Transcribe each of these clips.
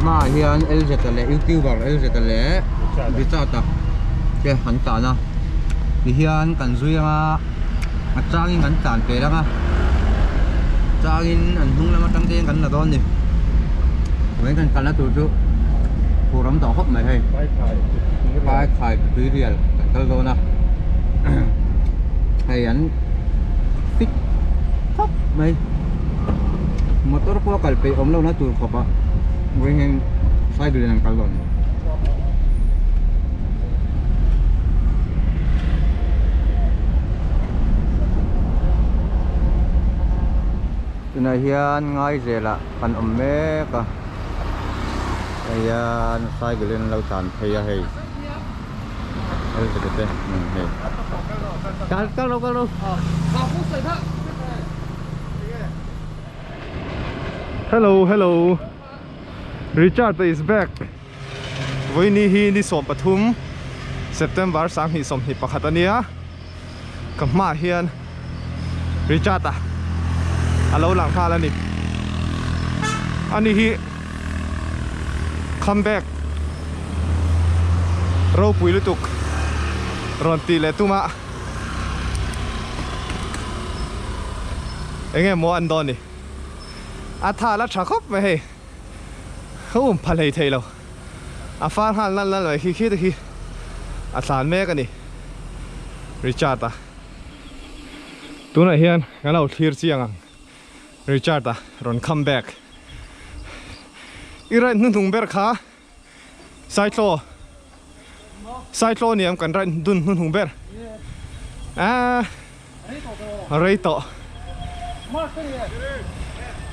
mà hiện LZ là YouTuber LZ là bị sao ta cái hắn ta na thì hiện cần duy mà trang in cần tàn về đó trang in anh hung là mà trang tiền cần là đó nè mấy cần là tụi chú phù lắm tao hấp mày hay bài khai tùy riêng cần thôi đó hay anh thích hấp mày motor po kalpe omlaw na tour ko pa wingin side din ang kalon tunahian ngai zela kan omme ka ayan side din law tan thaya hey el tete hey kal lo Hello, Richard is back. Với ni hi som pathum September sang hi som hi pakhatania. Kama hian Richard alo lang hala ni. Ani hi come back. Ro pui lutuk. Ron ti le tuma. Enge mo andon ni. Tha la khop mày hey không phải lấy thầy đâu phan hàn lăn rồi khi thì sàn mẹ cái này Richard tu này hiền cái nào thiệt chiang Richard rồi come back irai nun thùng ber kha sai lo ni am kan ran dun nun thùng ber rei to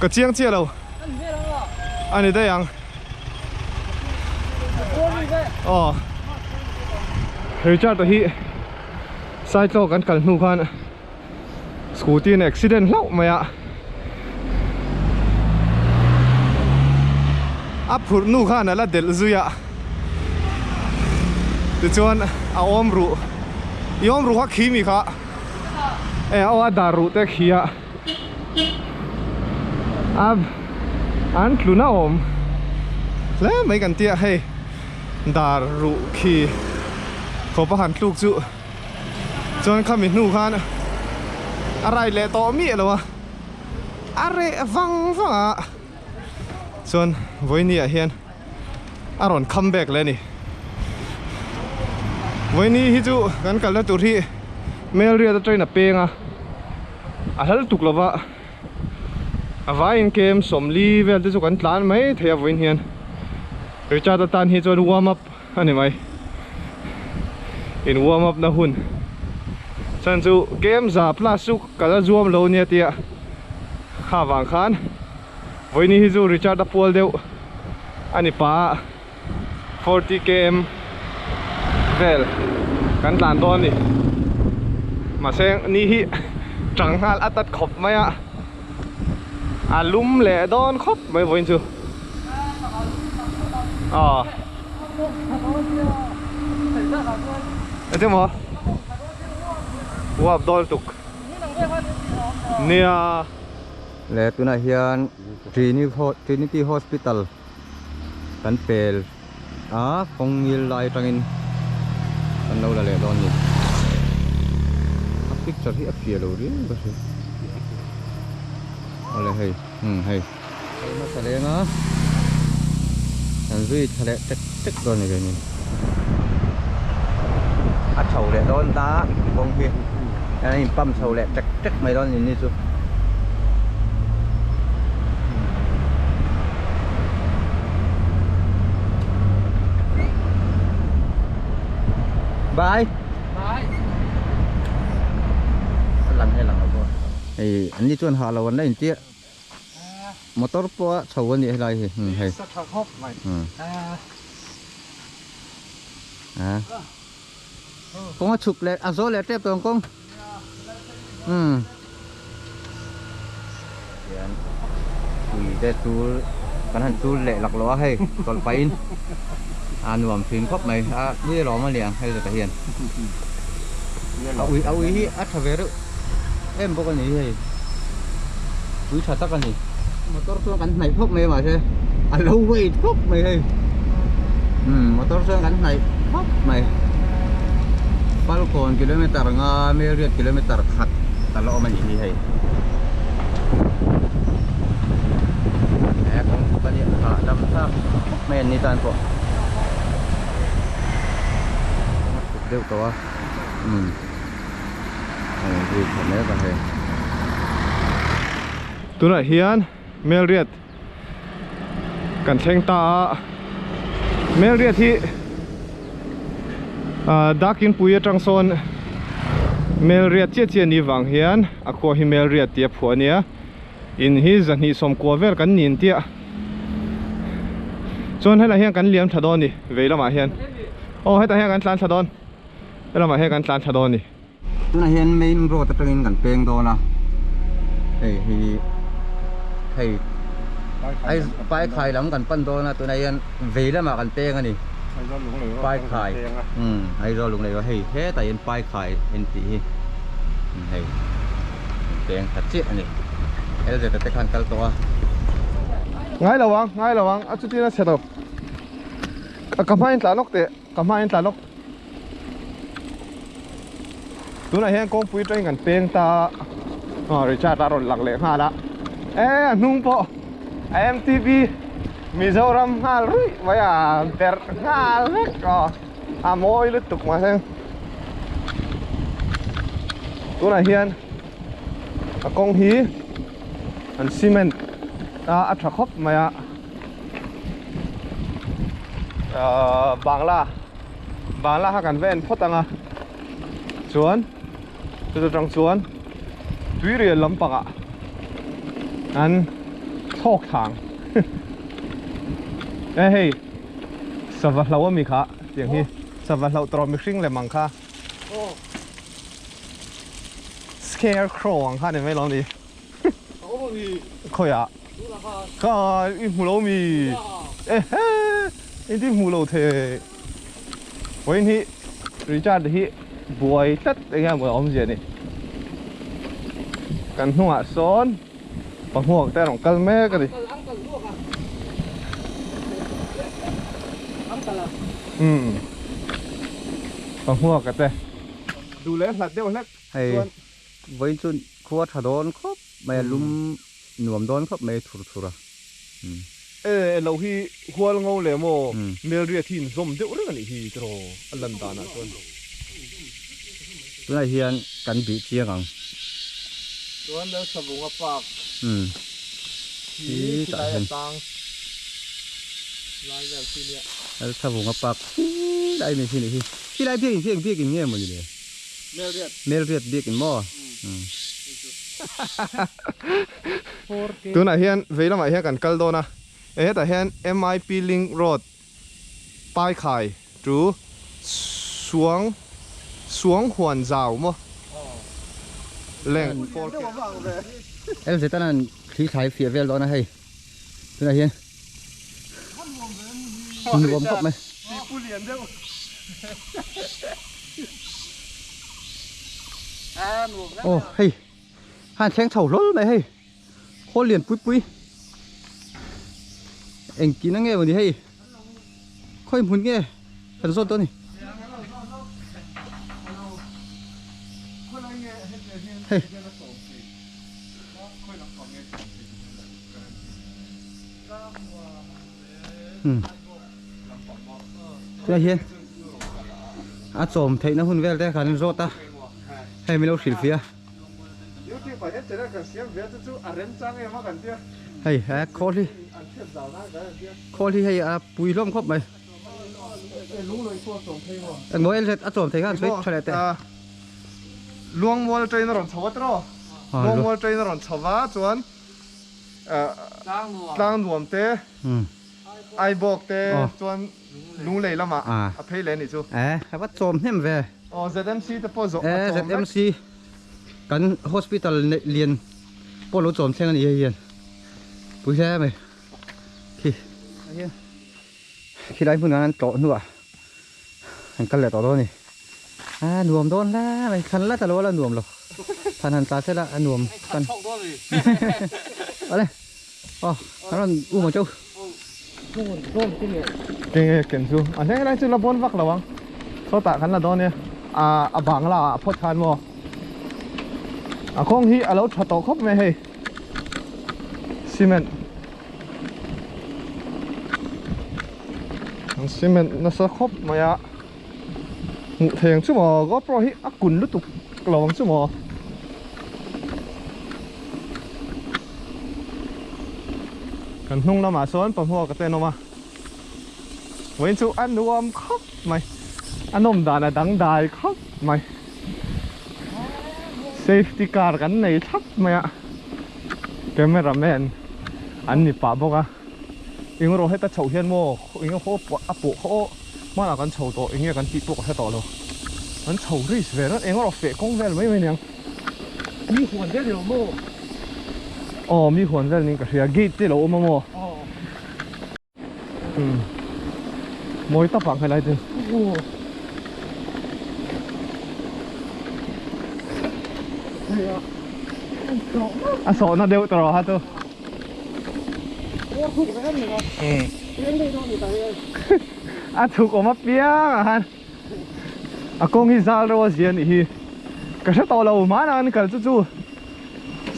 cái chiang chia đâu anh ấy đây ang Richard hi sai cho kan kal nu khan scooty ne accident lau maya phur nu khan la del zuya tu chuan om ru ha khi mi kha daru te khia an luna om le mấy kan tia hey dar ru khi ko pa han tluk chu chon khamin nu khan arai le to mi lo are vang chon voini a hian aron come back le ni voini hi chu kan kal na tur hi mel ria da train a penga a hal tuk lova in kem somli vel te chu kan tlan mai thea voin hian Richard tan hi chu warm up ani mai in warm up na hun chan chu game za plus chu kala zuam lo nia tia kha wang khan voini hi chu Richard a pol deu ani pa 40 km vel kan tlan don ni ma seng ni hi changhal atat khop maya lum lẹ đón khóc mấy vốn chưa thế mà wow đón tục nè lẹ tụi này hiện Trinity Hospital kan pel phong ngil lai tangin kan đâu là lẹ đón nhỉ picture hi appear lo ri ba se ole hey hey ma sale nga an zui thale tek don ni ni chầu lẹ don ta bông kia anh pam chầu lẹ tek mấy don ni chu bye lần hay lần nào thì anh đi chuan hà là vấn đề tiếc motor po chầu vấn đề này thì hay có chụp lẹ số lẹ tiếp tường không quỳ đây tu cái hành tu lẹ lạc ló hay còn phải nuông phim khóc này như ló mà liền hay là cái hiền áo ý ắt về đó em có cái gì hay quý thật tất cả gì motor tu cái này phúc mê mà thế lâu vậy khóc mày ơi motor sang kan này khóc mày Falcon kilometer nga Marriott kilometer khat talo man ini hay kung kani ka dam sa men ni tan po đều có thì phải nhớ cả thầy tu nãy hiền Marriottกันเชงตาเมลเรียที่ดักกินปุยจังโซนเมลเรียเจียนี่วังเฮียนอควาฮิเมลเรียเตียผัวเนี้ยอินฮิจันฮิสมกัวเวลกันนินเตียจนให้เราเฮียกันเลี้ยงถดอนนี่เวลามาเฮียนโอ้ให้แต่เฮียกันลานถดอนให้เรามาเฮียกันลานถดอนนี่ tu na hian main road ta tengin kan peng do na hei ai pai khai lam kan pan do na tu na hian veila ma kan peng ani pai khai ai ro lung nei wa hei he ta hian pai khai en ti hi hei peng ta chi ani el je ta te khan kal to a ngay là vắng à chút tí nó sẽ đâu cầm hai lá lốc tệ cầm hai lá lốcตัวไหนเห็นกองปุ๋ยใจกันเป็นตาริชาร์ดตาหล่นหลักเลยฮะละนุ่งปอ MTV มิโซรัมฮาลุยไว้เดอร์ฮาเล็กก็โมยลุตุกมาเองตัวไหนเห็นกองฮีอันซีเมนต์อัตราคบมาบางล่าหากันเว้นพอตังสวนจะจังสวนดุยเรียนลำปางอันโชคทางเฮ้ยสวัสดิ์เราว่ามีค่ะอย่างนี้สวัสดิ์เราตรอมิชิงเลยมั้งค่ะ Scarecrow ค่ะเนี่ยไม่ลองดีค่อยก็อีหูเรามีอีที่หูเราเทวันนี้ริชาร์ดที่บวยตัดอย่างเงี้ยเหมือนอมเสียนี่กันหัวซ้อนปังหัวแต่ของกันแม่กันดิปังหัวกันแต่ดูแลหลัดเดียวเล็กให้ไว้จนขวดถดอนครบไม่ลุ่มหน่วมดอนครบไม่ทุระเราที่หัวงอเลยโมเมลเรียทินซอมเดียวเรื่องนี้ที่ตรออัลลันดานะส่วนตัวเฮียนกันบีเชียงส่วนเรื่องสบุงปากที่ตายตังลายแบบที่เนี่ยแล้วสบุงปากได้ไหมที่นี่ที่ได้เพียงเงี้ยหมดเลยเมลเรียดเบียกินหม้อตัวไหนเฮียนเวลามาเฮียกันกัลโดนะแต่เฮียน MIP Link Road ป้ายขายหรือสวงหวนเจ้ามั้งแหล่งเสร็จตอนนั้นที่ขายเฟียเวลแล้วนะเฮ้ยตัวไหนเฮียนรวมครบไหมโอ้เฮ้ยหันแข้งเฉาล้นเลยเฮ้ยโคตรเหรียญปุ้ยเอ็งกินนั่งไงวันนี้เฮ้ยค่อยหมุนไงกันสดตัวนี้เฮ้ยเจ้าเฮียนอาจมเทนะหุ่นเวลได้ขันรถตาให้ไม่รู้สิเฟียเฮ้ยโคตรที่ให้ปุยร่มครบไหมอันโมเอลเสร็จอาจมเทกันสวยช่วยแต่ลวงวอลเทรนร์ชาวตรอลวงวอลเทรนร์ชาวจวนตั้งรวมเตะไอบอกเตะจวนลุงเลยละมาเพลเลนี่จูครับว่าจมเนี่ยมันอ๋อ ZMC แต่พอจบZMC กัน hospital เรียนพวกเราจมเช่นกันอีเยียนปุ้ยแช่ไหมที่ได้พูดงานโตหนัวหันกันเลยต่อตัวนี่หน่วมโดนแล้วไม่คันละแต่รู้ว่าหน่วมหรอกพันหันตาเสร็จละหน่วมกันอะไรอ๋อนั่นอู้มาเจ้า cái kiện chú anh thấy này chú là bốn vắc là vâng số tạ khăn là đó nè bảng là phốt khăn mò không hi lâu thật tổ khóc mày hay cement nó sẽ khóc mày ngủ thèn chú mò góp pro hi cùn lút tục lòng chú mò cần nung nó mà xuống bằng hoa cái tên nó mà với chú ăn nuông khóc mày ăn ôm đàn là đắng đài khóc mày safety car cái này chắc mày ạ cameraman anh nhịp bà bốc à anh rồi hết ta chầu hiên mô anh hô áp bộ hô mà là con chầu tổ anh con tị bộ hết tổ luôn con chầu đi về đó anh rồi phải công về mấy nhang mi huấn cái điều mô mi huấn cái này cái gì gate cái lỗ mà mô mỗi tập bằng hay lại chứ số nó đều tao hả tôi thuộc ở mặt bia hả công hi zal rồi gì nhỉ cái sao tao lâu mà anh cần chú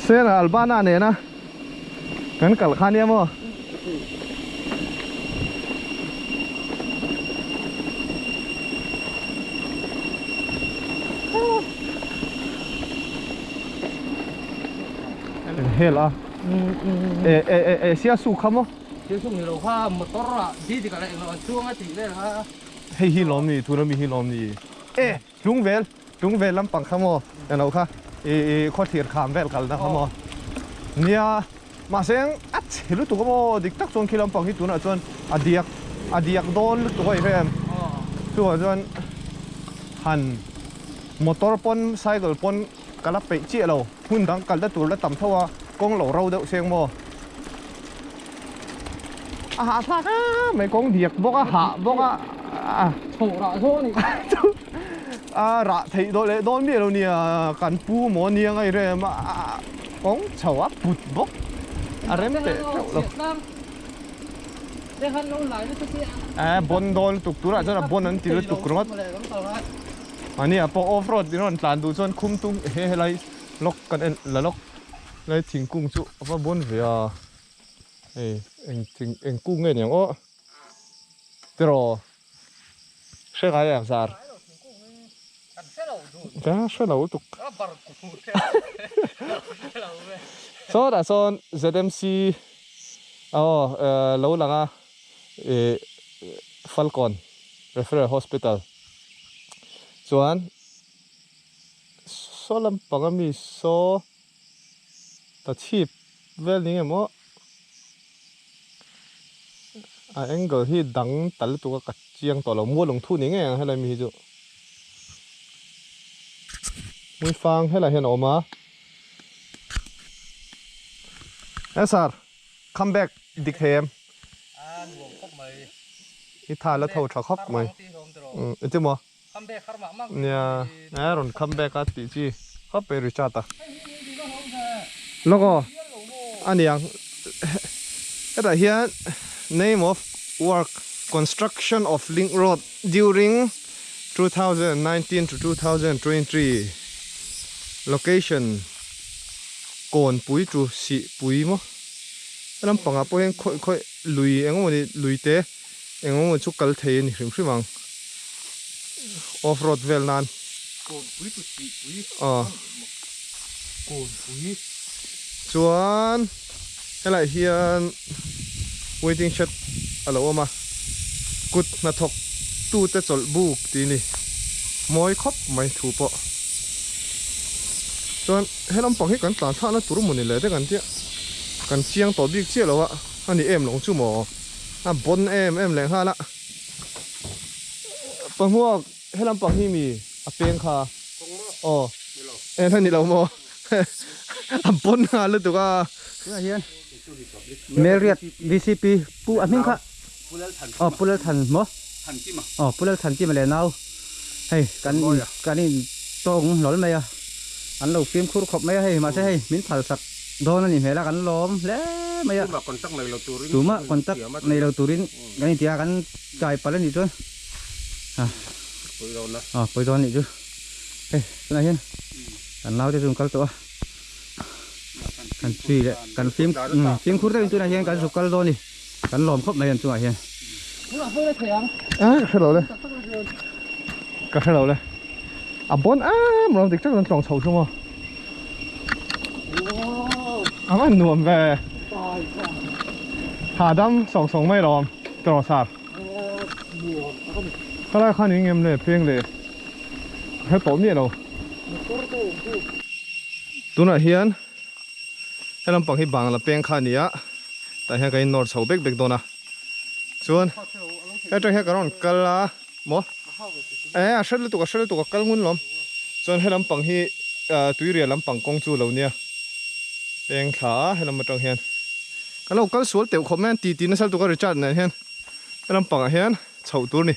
xe là Albana này na cần cần khăn em không hela sia su khamo chứ không nhiều hoa một tỏi à đi thì cái này nó chuông á thì đây là hey hi lom ni tu mi hi lom ni lung vel lam pang khamo ano kha kho thir kham vel kal na khamo nia ma seng at hilu tu mo dik tak chon khilam pang hi tu na chon adiak don lu tu ai rem tu chon han motor pon cycle pon kala pe chi lo hun dang kal da tur la tam thawa kong lo rau deuh seng mo hạ thác á mấy con điệp bốc á hạ bốc á thổ rạ thôi này rạ thấy đôi lệ đôi miệng đâu nè cắn pu mỏ nè ngay rồi mà con chầu á bụt bốc rem tệ đâu đây hắn nấu lại nó sẽ bon đôi tục tú ra cho là bon anh tì tục rồi anh nè po off road đi nó tàn đủ cho khum tung he lại lóc cần là lóc lại thỉnh cung chú và bon về anh cung nghe nhỉ ó, rồi sẽ cái gì sao? Đó sẽ lâu tục. Số đã son ZMC, lâu lắm à, Falcon Referral Hospital. Chuan, số làm bằng mi số, ta chip về những em ó. Angle hi dang tal tu ka chiang to lo mua lồng thu ni nge hay là mi chu mui phang hay là hiền oma sir come back dik hem hi tha la thau tha khop mai chứ mo nya ron come back at ti chi khop pe ri cha ta logo aniang eta hian name of work construction of link road during 2019 to 2023 location kon pui tru si pui mo lam panga po hen khoi lui engmo ni luite engmo chu kal thei ni hrim hrimang off road vel nan kon pui tu si pui kon pui chuan helai hian waiting shed alo ma kut na thok tu te chol buk ti ni moi khop mai thu po chon helam pang hi kan tan tha na tur mun ni le te kan tia kan chiang to bik che lo wa ani em long chu mo bon em leng ha la pang huak helam pang hi mi a peng kha ni lo mo bon ha lu tu ka hiền Marriott VCP pu anh minh khá pulal thần mo pulal thần chi mà lại nào hay cái này tông lối mày anh lâu phim khu khop mày hay mà sẽ hay miếng thảo sạch đó là nhìn thấy là gắn lóm lẽ mấy ạ mà còn tắc này là turin tụi mà còn tắc này là turin cái này thì gắn chạy phải lên gì chứ bây giờ này chứ hey cái này hiên gắn lao cho dùng cá tổ gắn suy đấy gắn phim phim khút đấy chỗ này hiên gắn dục cá rồi này gắn lòm khớp này chỗ này hiên cái đầu đây cái đầu đây bốn mà làm việc chắc là trồng sầu chung không mà nuông về hà đâm sòng mấy lòm trò sạt cái này khăn em này phiền này hết tổn gì đâu tôi nói hiền cái làm bằng hi bằng là phiền khăn này á tại hiện cái nồi sầu bếc đó na chuan cái trong cái con cá là mỏ sẽ là tụi cá ngon lắm chuan cái làm bằng hi túi rìa làm bằng công chu lâu nha phiền khá cái làm trong hiền cái lâu cá suối tiểu khom men tí nó sẽ tụi cá richard này hiền cái làm bằng hiền sầu túi này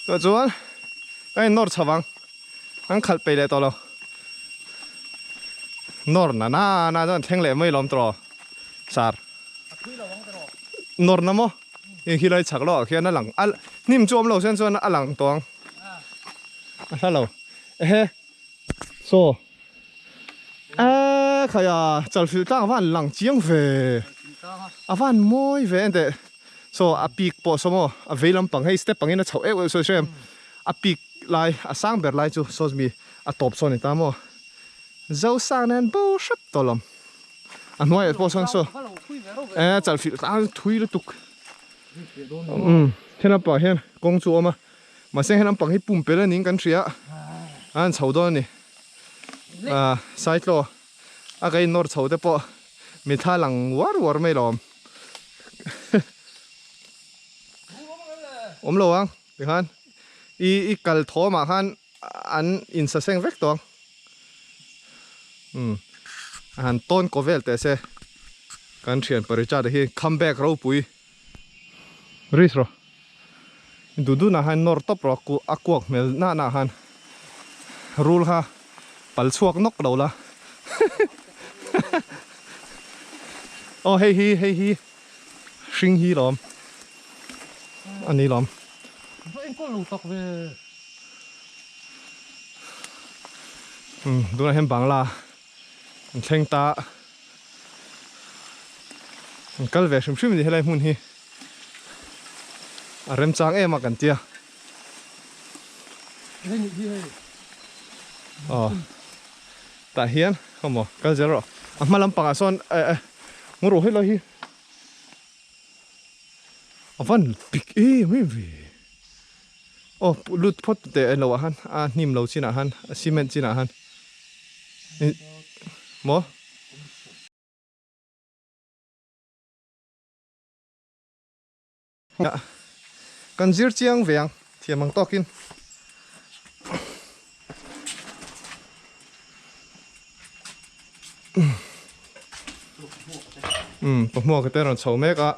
rồi chuan cái nồi sầu vàng anh khátไปเลยตัวเรานอร์น่าจะแทงเลยไม่ล้อมตัวสาร์นอร์นะมั้งยังคิดอะไรฉักล้อแค่นั้นหลังอ่ะนิ่มจวมเราเส้นส่วนอ่ะหลังตัวถ้าเราโซ่ขยะจัลฟิลตั้งวันหลังเจียงเฟ่วันมวยเฟ่แต่โซ่ปีกปอสมอเวลัมปังให้สเต็ปปังให้น่ะเฉาเอวโซ่เชื่อมปีกลายสร้างแบบลายจูโซมีตบโซนตามอเจ้าสร้างนั้นบูชับตัวลำน้อยพอสันโซจัลฟิตาทุยเลยตุกเห็นป่ะเห็นกงจัวมาเส้นเห็นปังให้ปุ่มเปลือยนิ่งกันเสียเฉาตัวนี่ไซต์โลอะไรนอร์เฉาแต่ปะมีท่าหลังวัวไม่ลอมระวังเดี๋ยวกันอีกัลโทมาขันอันอินสเซงเวกตัวอันต้นโคเวลแต่เสกันเชียนปริจาร์ที่คัมแบ็กเราปุยริสโรดูนะฮันนอร์ตบรอกูอักวกเมลน่าฮันรูลฮะปัลชวกนกเราละโอ้เฮ้ยชิงฮีล้อมอันนี้ล้อมดูนะเห็นบังลาเข่งตากัลเวชชิมดีให้ไรมุนฮีเริ่มจางมากันเตียแต่เฮียนเขาบอกกัลเจอร์มาลำปังส่วนงูรู้ให้เลยฮีวันปิกไม่เวโอ้ลุดพอดแต่เราหันนิ่มเราชินะหันซีเมนต์ชินะหันหมอกันจีร์เจียงเวียงเทียมังตอกินปะมัวก็แต่เราชาวเมกะ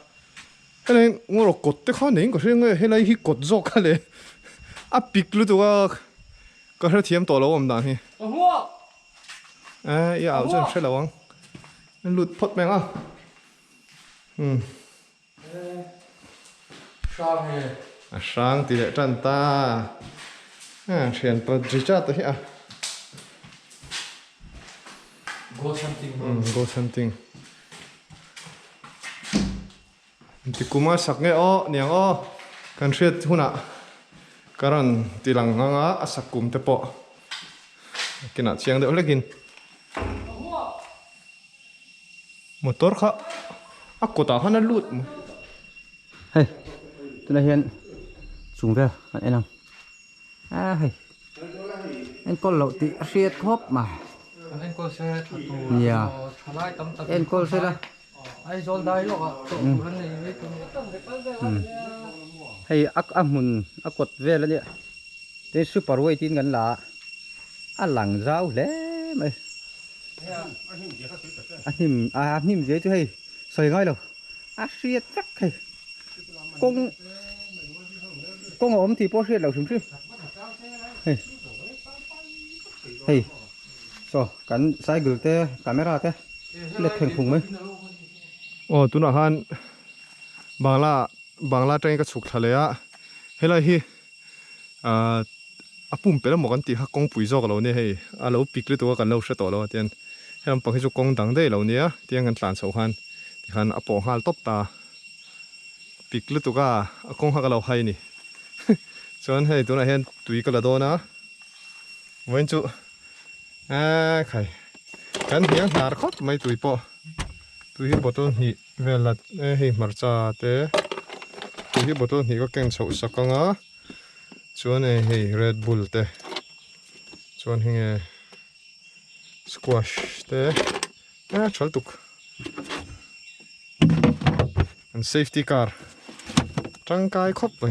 ให้เลยงูเรากดแต่ข้อหนึ่งก็ใช่ไงให้เลยฮิกดโจกันเลยปิกรู้ตัวก็ให้เทียมตัวเราอมด่านฮีอย่าเอาจนใช่แล้ววังมันหลุดพดแมงช่างตีเด็ดจันตาเชียนปฏิจจตัวฮีgo something ที่กูมาสักเงี้ยเนี่ยกันเชียดหุ่นการันตีหลังสักกุมเตปะกินเชียงเดี๋ยวเล็กกินมอเตอร์ค่ะกูตาขันลุดเฮ้ยตัวนี้เห็นสูงเท่าอันนี้นะเฮ้ยอันก็เหล่าตีเสียดครบมาอันก็เสียตัวเนี่ยอันก็เสียละไอ้โซลได้หรอกอ่ะตัวนั้นนี่ให้มุนกดเวลเนี่ยได้ซูเปอร์เวทีกันละหลังเจ้าแล้วไหมอันนี้เยอะจุ้ยใส่ง่ายเลยเสียดจักให้กงอมที่พอเสียดเราถึงซื้อเฮ้ยโซ่กันใส่กึ่งเตะคาเมราเตะ เล็กแข็งพุงไหม โอ้ตุนอาหารบางลาใจก็สุกทะเลอะเฮ้ยไรฮีปุ่มเป็นแล้วหมกันตีฮักกงปุ๋ยจอกเราเนี่ยเฮ้ยเราปิกเลยตัวกันเราเสียต่อเราเตียนให้เราปักให้จุกกงดังได้เราเนี่ยเตียงกันหลานสาวฮันที่ฮันปอฮัลตบตาปิกเลยตัวก็กงฮักเราให้นี่ส่วนให้ตัวนั้นเห็นตุยก็ละโดนะเว้นจุใครกันเฮียงหาร์คอดไม่ตุยปอตุยบอตัวนี้เวลาให้มาร์จ่าเตะตุยบอตัวนี้ก็เก่งสุดสักกังอ่ะส่วนให้ Red Bull เตะส่วนให้ Squash เตะชัลตุกอัน Safety Car ร่างกายครบไป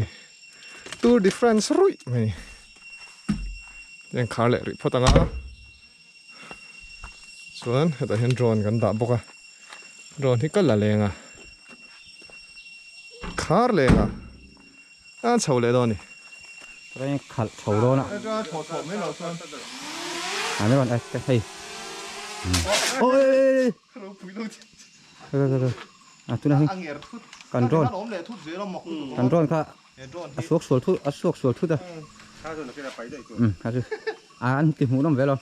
Tour de France รุ่ยไม่ยังขาเละริพอตั้งอ่ะส่วนแต่เห็นโดรนกันด่าบอกอ่ะโดรนที่ก็ละเลงอ่ะขาเลงอ่ะเฉาเลยตอนนี้ตัวนี้ขัดเฉาโดนอ่ะไม่หรอกส่วนไม่ก่อนเฮ้ยโอ้ยตัวนี้กันโดนค่ะสวกสวดทุดอ่ะอันติหูน้ำเวล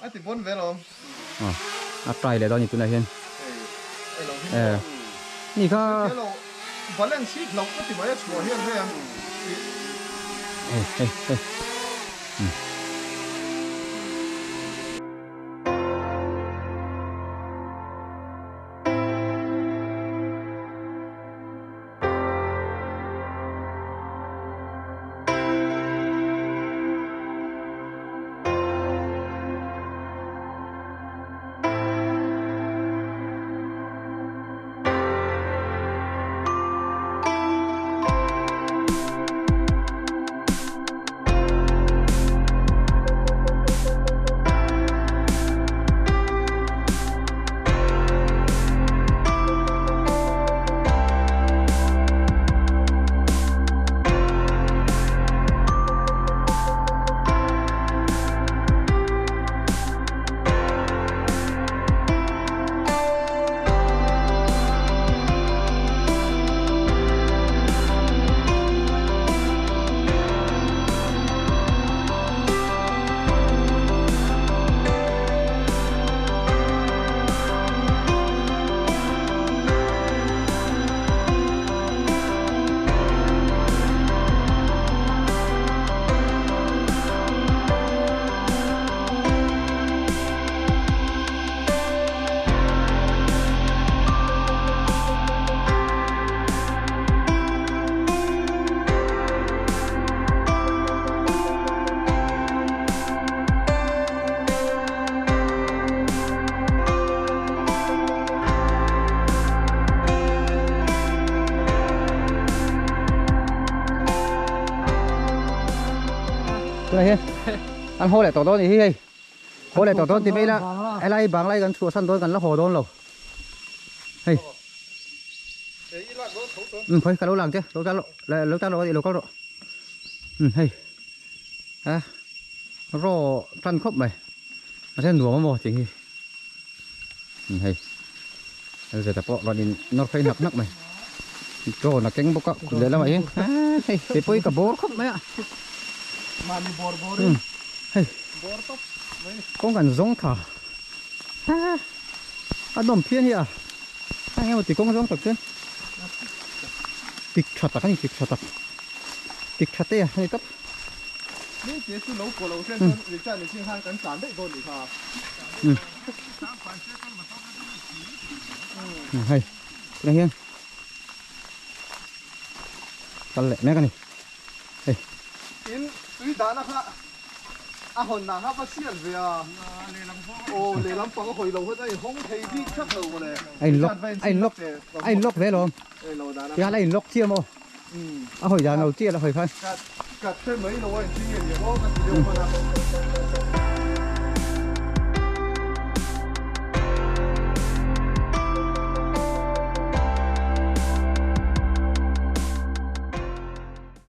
ไตรเลยตอนนี้ตัวไหนเห็นนี่ก็บอลเล่นชีพเราก็ติดไว้ชัวร์เฮียนเรื่องตัวไหนเห็นอันโหเลยต่อต้นนี่เฮ้ยโหเลยต่อต้นที่ไม่ละอะไรบางไรกันชัวสั้นต้นกันแล้วโหโดนหรอเฮ้ยเฮ้ยกันรู้หลังเจ้รู้จักรู้จักรู้จักรู้เฮ้ยรอทันครบไหมมาเส้นหนัวมั้งบ่จริงเฮ้ยเราจะแต่ปอเราดินนอร์ไฟหนักไหมโจนักเก่งบุกก็เดี๋ยวแล้วไหมเฮ้ยไปปุ้ยกับโบครบไหมอ่ะMani borbor. Hey. Borto. Con gần giống cả. Đom phiên hi à. Anh em một tí con giống thật chứ. Tịch chặt à cái gì tịch chặt à. Tịch chặt đấy à hay cấp. Nếu chỉ là lẩu của lẩu sen thì chắc là xin hàng cắn cán đấy rồi thì sao. Hay. Cái hiên. Cắn lẹ mấy cái này. Hey. Tuy đã nó khác hồn nào khác bác sĩ về à để làm bằng cái hồi lâu hết không thấy đi chắc đầu rồi anh lốc về luôn thì anh lốc chia mà hồi giờ đầu chia là hồi phải cắt thêm mấy lâu anh chia thì có cái điều mà